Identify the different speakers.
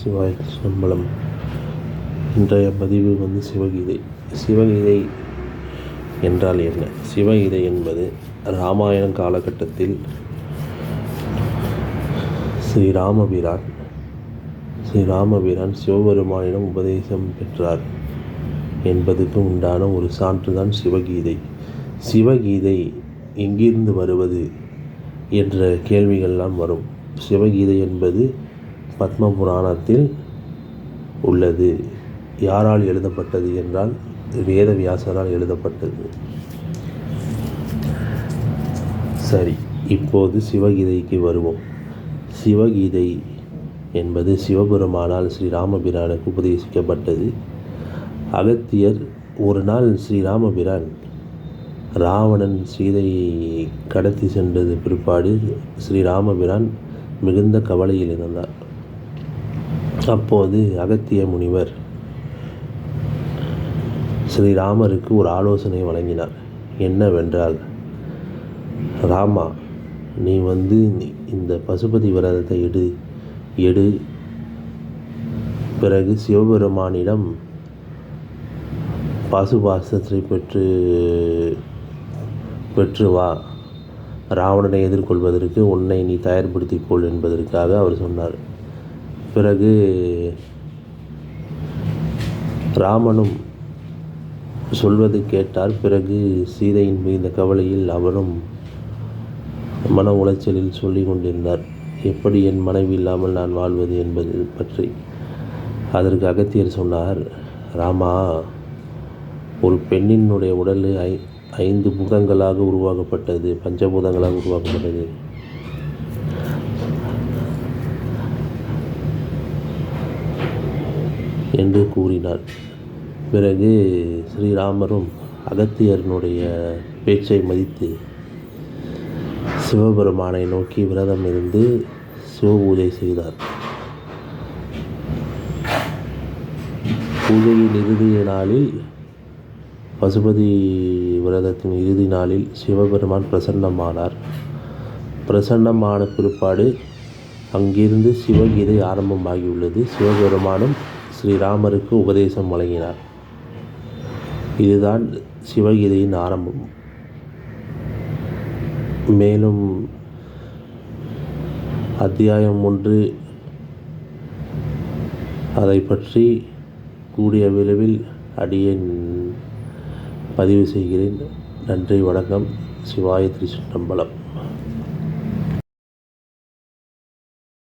Speaker 1: சிவாய சம்பளம். இன்றைய பதிவு சிவகீதை. சிவகீதை என்றால் என்ன? சிவகீதை என்பது இராமாயணம் காலகட்டத்தில் ஸ்ரீராமபிரான் சிவபெருமானிடம் உபதேசம் பெற்றார் என்பதுக்கு உண்டான ஒரு சான்றுதான் சிவகீதை. சிவகீதை எங்கிருந்து வருவது என்ற கேள்விகள்லாம் வரும். சிவகீதை என்பது பத்ம புராணத்தில் உள்ளது. யாரால் எழுதப்பட்டது என்றால் வேதவியாசரால் எழுதப்பட்டது. சரி, இப்போது சிவகீதைக்கு வருவோம். சிவகீதை என்பது சிவபெருமானால் ஸ்ரீராமபிரானுக்கு உபதேசிக்கப்பட்டது. அகத்தியர் ஒரு நாள் ஸ்ரீராமபிரான் ராவணன் சீதையை கடத்தி சென்றது பிற்பாடு ஸ்ரீராமபிரான் மிகுந்த கவலையில் இருந்தார். அப்போது அகத்திய முனிவர் ஸ்ரீராமருக்கு ஒரு ஆலோசனை வழங்கினார். என்னவென்றால், ராமா, நீ இந்த பசுபதி விரதத்தை எடு. பிறகு சிவபெருமானிடம் பாசுபாசத்தை பெற்று வா. ராவணனை எதிர்கொள்வதற்கு உன்னை நீ தயார்படுத்திக்கொள் என்பதற்காக அவர் சொன்னார். பிறகு ராமனும் சொல்வது கேட்டார். பிறகு சீதையின் மீது கவலையில் அவரும் மன உளைச்சலில் சொல்லி கொண்டிருந்தார். எப்படி என் மனைவி இல்லாமல் நான் வாழ்வது என்பது பற்றி. அதற்கு அகத்தியர் சொன்னார், ராமா, ஒரு பெண்ணினுடைய உடல் 5 பூதங்களாக உருவாக்கப்பட்டது, பஞ்சபூதங்களாக உருவாக்கப்பட்டது. என்று கூறினார். பிறகு ஸ்ரீராமரும் அகத்தியரனுடைய பேச்சை மதித்து சிவபெருமானை நோக்கி விரதம் இருந்து சிவபூஜை செய்தார். பூஜையின் இறுதி நாளில், பசுபதி விரதத்தின் இறுதி நாளில் சிவபெருமான் பிரசன்னமானார். பிரசன்னமான பிற்பாடு அங்கிருந்து சிவகீதை ஆரம்பமாகியுள்ளது. சிவபெருமானும் ஸ்ரீராமருக்கு உபதேசம் வழங்கினார். இதுதான் சிவகீதையின் ஆரம்பம். மேலும் அத்தியாயம் 1 அதை பற்றி கூடிய விரைவில் அடியேன் பதிவு செய்கிறேன். நன்றி, வணக்கம். சிவாய திருச்சிற்றம்பலம்.